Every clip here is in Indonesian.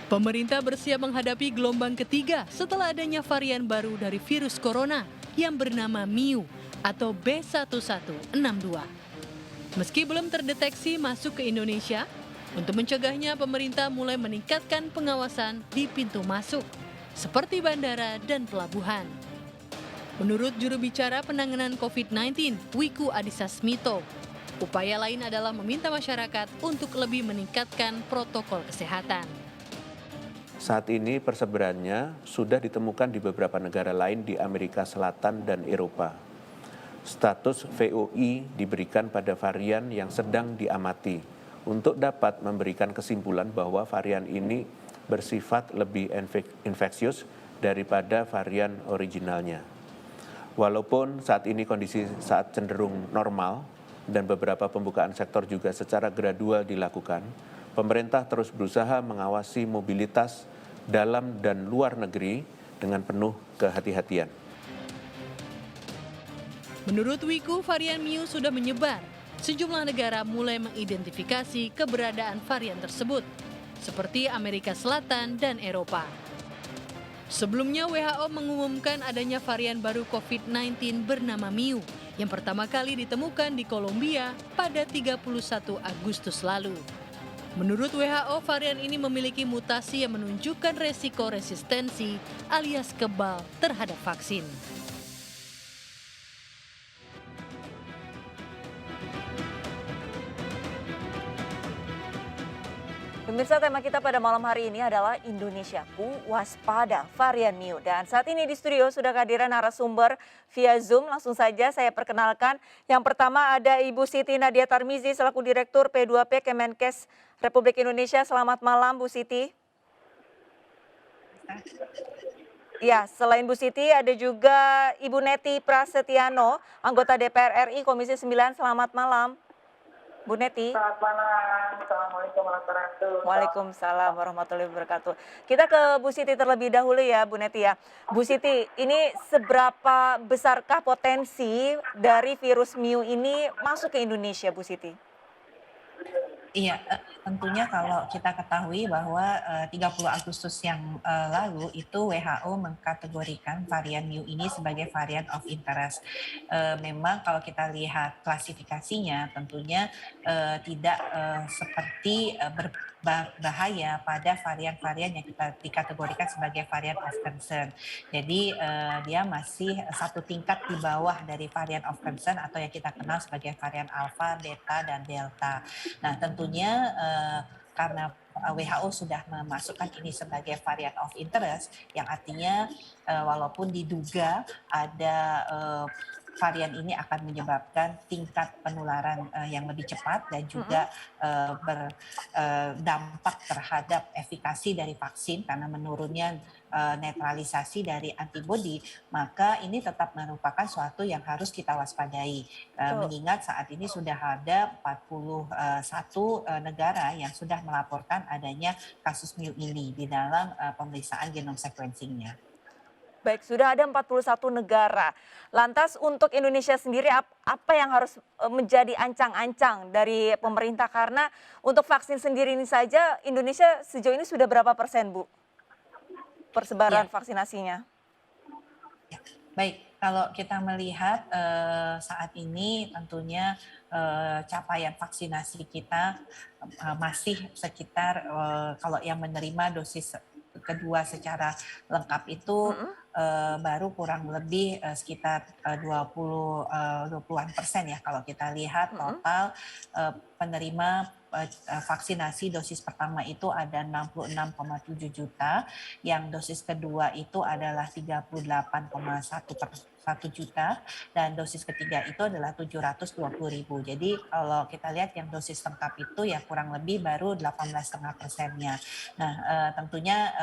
Pemerintah bersiap menghadapi gelombang ketiga setelah adanya varian baru dari virus corona yang bernama Miu atau B1162. Meski belum terdeteksi masuk ke Indonesia, untuk mencegahnya pemerintah mulai meningkatkan pengawasan di pintu masuk, seperti bandara dan pelabuhan. Menurut juru bicara penanganan COVID-19, Wiku Adhisa Smito, upaya lain adalah meminta masyarakat untuk lebih meningkatkan protokol kesehatan. Saat ini persebarannya sudah ditemukan di beberapa negara lain di Amerika Selatan dan Eropa. Status VOI diberikan pada varian yang sedang diamati untuk dapat memberikan kesimpulan bahwa varian ini bersifat lebih infeksius daripada varian originalnya. Walaupun saat ini kondisi saat cenderung normal dan beberapa pembukaan sektor juga secara gradual dilakukan, pemerintah terus berusaha mengawasi mobilitas dalam dan luar negeri dengan penuh kehati-hatian. Menurut Wiku, varian Miu sudah menyebar. Sejumlah negara mulai mengidentifikasi keberadaan varian tersebut, seperti Amerika Selatan dan Eropa. Sebelumnya WHO mengumumkan adanya varian baru COVID-19 bernama Miu yang pertama kali ditemukan di Kolombia pada 31 Agustus lalu. Menurut WHO, varian ini memiliki mutasi yang menunjukkan resiko resistensi alias kebal terhadap vaksin. Pemirsa, tema kita pada malam hari ini adalah Indonesiaku waspada varian Miu. Dan saat ini di studio sudah kehadiran narasumber via Zoom. Langsung saja saya perkenalkan. Yang pertama ada Ibu Siti Nadia Tarmizi selaku Direktur P2P Kemenkes Republik Indonesia. Selamat malam Bu Siti. Ya, selain Bu Siti ada juga Ibu Neti Prasetyano, anggota DPR RI Komisi 9. Selamat malam. Bu Neti. Selamat malam, Assalamualaikum warahmatullahi wabarakatuh. Waalaikumsalam warahmatullahi wabarakatuh. Kita ke Bu Siti terlebih dahulu ya Bu Neti ya. Bu Siti, ini seberapa besarkah potensi dari virus Miu ini masuk ke Indonesia Bu Siti? Iya, tentunya kalau kita ketahui bahwa 30 Agustus yang lalu itu WHO mengkategorikan varian Miu ini sebagai varian of interest. Memang kalau kita lihat klasifikasinya tentunya tidak seperti berbahaya pada varian-varian yang kita dikategorikan sebagai varian of concern. Jadi dia masih satu tingkat di bawah dari varian of concern atau yang kita kenal sebagai varian alpha, beta, dan delta. Nah, tentunya karena WHO sudah memasukkan ini sebagai varian of interest, yang artinya walaupun diduga ada varian ini akan menyebabkan tingkat penularan yang lebih cepat dan juga berdampak terhadap efikasi dari vaksin karena menurunnya netralisasi dari antibodi, maka ini tetap merupakan suatu yang harus kita waspadai. Mengingat saat ini sudah ada 41 negara yang sudah melaporkan adanya kasus Miu ini di dalam pemeriksaan genome sequencing-nya. Baik, sudah ada 41 negara. Lantas untuk Indonesia sendiri apa yang harus menjadi ancang-ancang dari pemerintah? Karena untuk vaksin sendiri ini saja Indonesia sejauh ini sudah berapa persen Bu? Persebaran vaksinasinya? Ya, baik, kalau kita melihat saat ini tentunya capaian vaksinasi kita masih sekitar kalau yang menerima dosis kedua secara lengkap itu baru kurang lebih sekitar 20-an persen ya kalau kita lihat total penerima vaksinasi dosis pertama itu ada 66,7 juta, yang dosis kedua itu adalah 38,1 juta, dan dosis ketiga itu adalah 720.000. Jadi kalau kita lihat yang dosis lengkap itu ya kurang lebih baru 18,5%-nya. Nah tentunya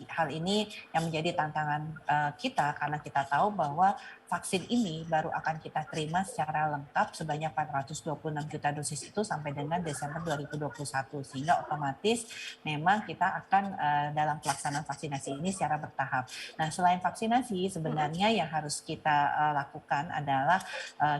hal ini yang menjadi tantangan kita karena kita tahu bahwa vaksin ini baru akan kita terima secara lengkap sebanyak 426 juta dosis itu sampai dengan Desember 2021, sehingga otomatis memang kita akan dalam pelaksanaan vaksinasi ini secara bertahap. Nah, selain vaksinasi sebenarnya yang harus kita lakukan adalah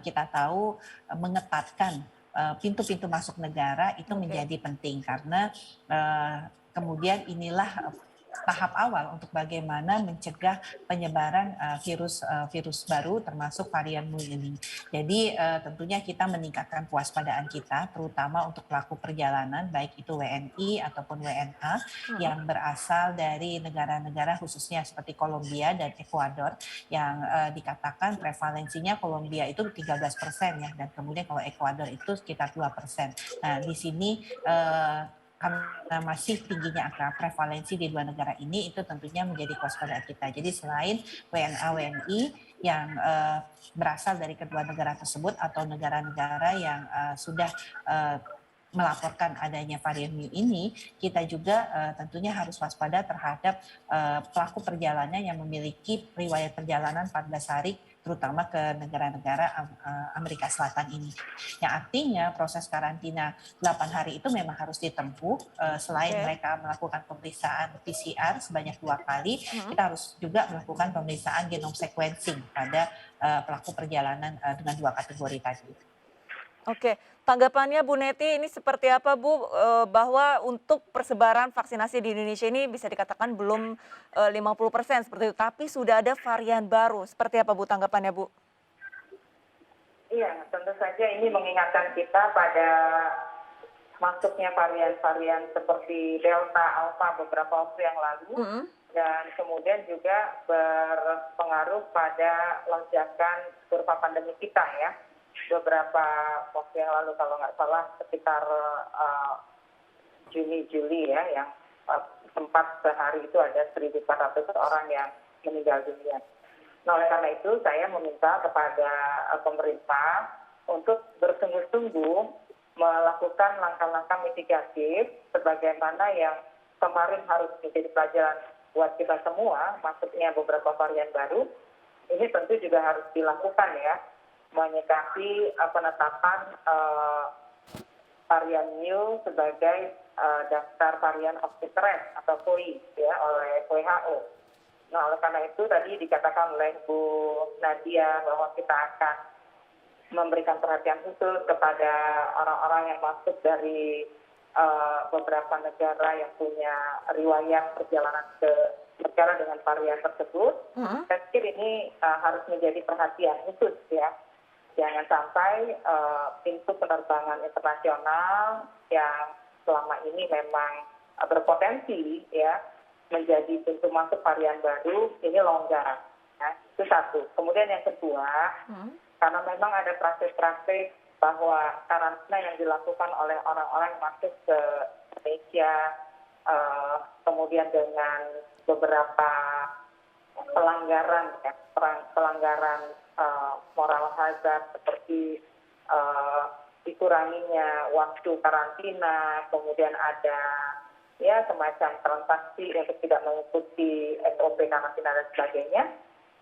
kita tahu mengetatkan pintu-pintu masuk negara itu menjadi penting karena kemudian inilah tahap awal untuk bagaimana mencegah penyebaran virus baru termasuk varian Mu ini. Jadi tentunya kita meningkatkan kewaspadaan kita terutama untuk pelaku perjalanan baik itu WNI ataupun WNA yang berasal dari negara-negara khususnya seperti Kolombia dan Ekuador yang dikatakan prevalensinya Kolombia itu 13% ya, dan kemudian kalau Ekuador itu sekitar 2%. Nah, di sini karena masih tingginya angka prevalensi di dua negara ini, itu tentunya menjadi kewaspadaan kita. Jadi selain WNA WNI yang berasal dari kedua negara tersebut atau negara-negara yang sudah melaporkan adanya varian Mu ini, kita juga tentunya harus waspada terhadap pelaku perjalanan yang memiliki riwayat perjalanan 14 hari terutama ke negara-negara Amerika Selatan ini. Yang artinya proses karantina 8 hari itu memang harus ditempuh, selain mereka melakukan pemeriksaan PCR sebanyak 2 kali, kita harus juga melakukan pemeriksaan genome sequencing pada pelaku perjalanan dengan 2 kategori tadi. Oke, tanggapannya Bu Neti ini seperti apa Bu, bahwa untuk persebaran vaksinasi di Indonesia ini bisa dikatakan belum 50% seperti itu, tapi sudah ada varian baru. Seperti apa Bu tanggapannya Bu? Iya, tentu saja ini mengingatkan kita pada masuknya varian-varian seperti Delta, Alpha beberapa waktu yang lalu, dan kemudian juga berpengaruh pada lonjakan kurva pandemi kita ya. Beberapa waktu yang lalu kalau nggak salah sekitar Juni-Juli ya, yang sempat sehari itu ada 1.400 orang yang meninggal dunia. Nah, oleh karena itu saya meminta kepada pemerintah untuk bersungguh-sungguh melakukan langkah-langkah mitigatif sebagaimana yang kemarin harus menjadi pelajaran buat kita semua, maksudnya beberapa varian baru, ini tentu juga harus dilakukan ya, menyikapi penetapan varian Mu sebagai daftar varian of interest atau VOI ya oleh WHO. Nah, oleh karena itu tadi dikatakan oleh Bu Nadia bahwa kita akan memberikan perhatian khusus kepada orang-orang yang masuk dari beberapa negara yang punya riwayat perjalanan ke negara dengan varian tersebut. Saya pikir ini harus menjadi perhatian khusus ya. Jangan sampai pintu penerbangan internasional yang selama ini memang berpotensi ya menjadi pintu masuk varian baru ini longgar. Ya, itu satu. Kemudian yang kedua, karena memang ada praktik-praktik bahwa karantina yang dilakukan oleh orang-orang yang masuk ke Indonesia, kemudian dengan beberapa pelanggaran ya, pelanggaran moral hazard seperti dikuranginya waktu karantina, kemudian ada ya semacam transaksi untuk tidak mengikuti SOP karantina dan sebagainya.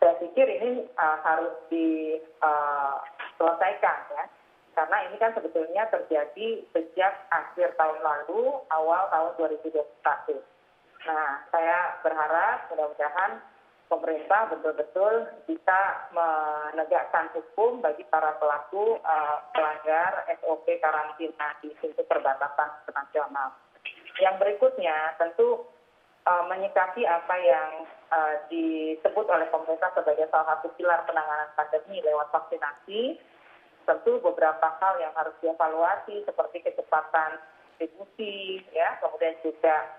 Saya pikir ini harus diselesaikan ya, karena ini kan sebetulnya terjadi sejak akhir tahun lalu, awal tahun 2021. Nah, saya berharap mudah-mudahan pemerintah betul-betul bisa menegakkan hukum bagi para pelaku pelanggar SOP karantina di pintu perbatasan internasional. Yang berikutnya tentu menyikapi apa yang disebut oleh pemerintah sebagai salah satu pilar penanganan pandemi lewat vaksinasi. Tentu beberapa hal yang harus dievaluasi seperti kecepatan distribusi, ya, kemudian juga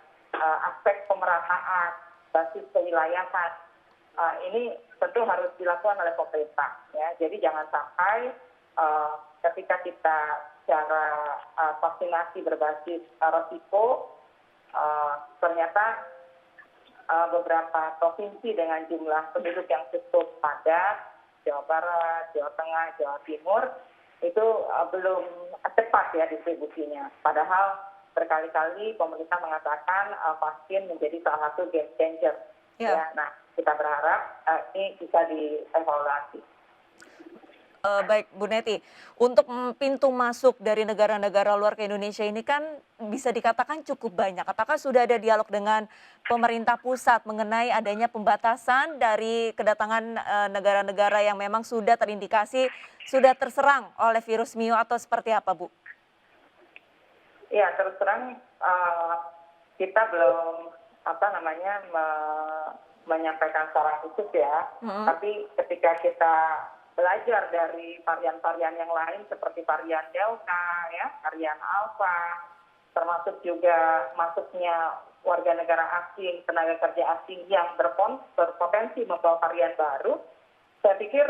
aspek pemerataan, basis kewilayahan. Ini tentu harus dilakukan oleh pemerintah. Ya. Jadi jangan sampai ketika kita cara vaksinasi berbasis risiko, ternyata beberapa provinsi dengan jumlah penduduk yang cukup padat, Jawa Barat, Jawa Tengah, Jawa Timur, itu belum cepat ya distribusinya. Padahal berkali-kali pemerintah mengatakan vaksin menjadi salah satu game changer. Ya, nah, kita berharap ini bisa dievaluasi. Baik Bu Neti, untuk pintu masuk dari negara-negara luar ke Indonesia ini kan bisa dikatakan cukup banyak. Apakah sudah ada dialog dengan pemerintah pusat mengenai adanya pembatasan dari kedatangan negara-negara yang memang sudah terindikasi sudah terserang oleh virus Mu atau seperti apa Bu? Ya, terus terang kita belum menyampaikan secara khusus ya. Tapi ketika kita belajar dari varian-varian yang lain seperti varian Delta, ya, varian Alpha, termasuk juga masuknya warga negara asing, tenaga kerja asing yang berpotensi membawa varian baru, saya pikir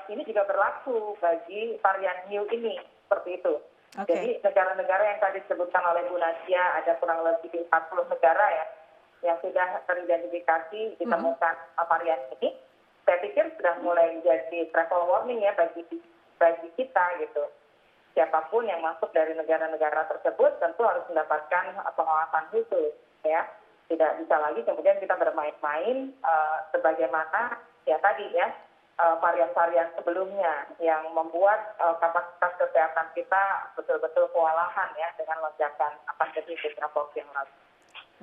ini juga berlaku bagi varian Mu ini, seperti itu. Jadi negara-negara yang tadi disebutkan oleh Bu Nadia, ada kurang lebih 40 negara ya, yang sudah teridentifikasi ditemukan varian ini, saya pikir sudah mulai jadi travel warning ya bagi kita gitu. Siapapun yang masuk dari negara-negara tersebut tentu harus mendapatkan pengawasan khusus ya. Tidak bisa lagi kemudian kita bermain-main sebagaimana ya tadi ya varian-varian sebelumnya yang membuat kapasitas kesehatan kita betul-betul kewalahan ya dengan lonjakan pandemi beberapa waktu yang lalu.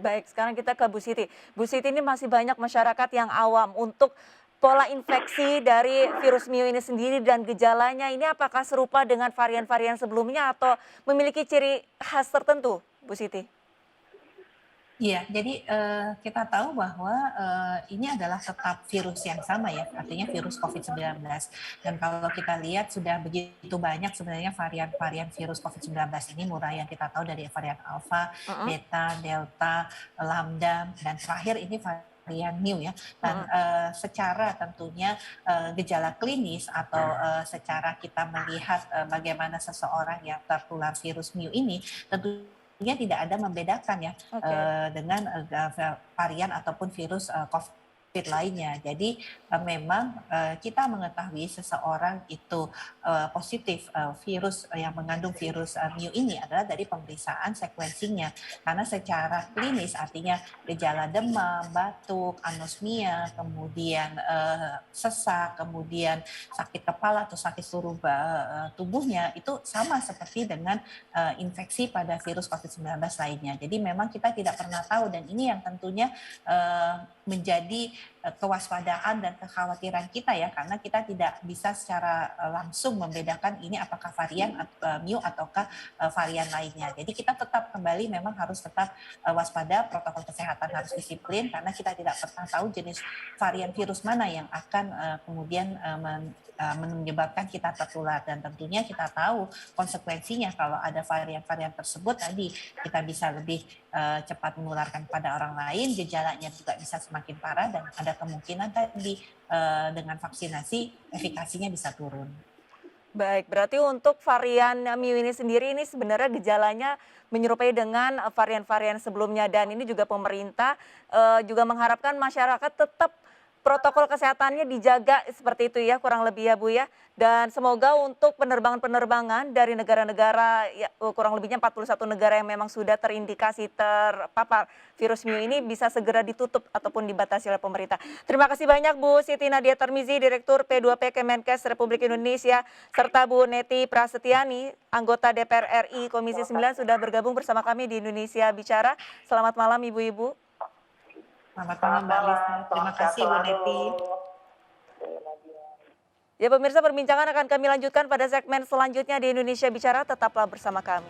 Baik, sekarang kita ke Bu Siti. Bu Siti, ini masih banyak masyarakat yang awam untuk pola infeksi dari virus Mu ini sendiri dan gejalanya ini apakah serupa dengan varian-varian sebelumnya atau memiliki ciri khas tertentu, Bu Siti? Iya, jadi kita tahu bahwa ini adalah tetap virus yang sama ya, artinya virus COVID-19. Dan kalau kita lihat sudah begitu banyak sebenarnya varian-varian virus COVID-19 ini, mulai yang kita tahu dari varian Alpha, Beta, Delta, Lambda, dan terakhir ini varian Mu ya. Dan secara tentunya gejala klinis atau secara kita melihat bagaimana seseorang yang tertular virus Mu ini tentunya tidak ada membedakan ya dengan varian ataupun virus COVID lainnya. Jadi memang kita mengetahui seseorang itu positif virus yang mengandung virus Mu ini adalah dari pemeriksaan sequencingnya. Karena secara klinis artinya gejala demam, batuk, anosmia, kemudian sesak, kemudian sakit kepala atau sakit seluruh tubuhnya itu sama seperti dengan infeksi pada virus COVID-19 lainnya. Jadi memang kita tidak pernah tahu dan ini yang tentunya menjadi kewaspadaan dan kekhawatiran kita ya, karena kita tidak bisa secara langsung membedakan ini apakah varian Mu ataukah varian lainnya. Jadi kita tetap kembali memang harus tetap waspada, protokol kesehatan harus disiplin karena kita tidak pernah tahu jenis varian virus mana yang akan kemudian menyebabkan kita tertular, dan tentunya kita tahu konsekuensinya kalau ada varian-varian tersebut tadi kita bisa lebih cepat menularkan pada orang lain, gejalanya juga bisa semakin parah dan ada kemungkinan tadi dengan vaksinasi efikasinya bisa turun. Baik, berarti untuk varian Mu ini sendiri ini sebenarnya gejalanya menyerupai dengan varian-varian sebelumnya dan ini juga pemerintah juga mengharapkan masyarakat tetap protokol kesehatannya dijaga seperti itu ya kurang lebih ya Bu ya. Dan semoga untuk penerbangan-penerbangan dari negara-negara ya, kurang lebihnya 41 negara yang memang sudah terindikasi terpapar virus Mu ini bisa segera ditutup ataupun dibatasi oleh pemerintah. Terima kasih banyak Bu Siti Nadia Tarmizi, Direktur P2P Kemenkes Republik Indonesia, serta Bu Neti Prasetyani, anggota DPR RI Komisi 9 sudah bergabung bersama kami di Indonesia Bicara. Selamat malam Ibu-Ibu. Selamat malam Mbak Lisa. Terima kasih Bu Neti. Ya pemirsa, perbincangan akan kami lanjutkan pada segmen selanjutnya di Indonesia Bicara. Tetaplah bersama kami.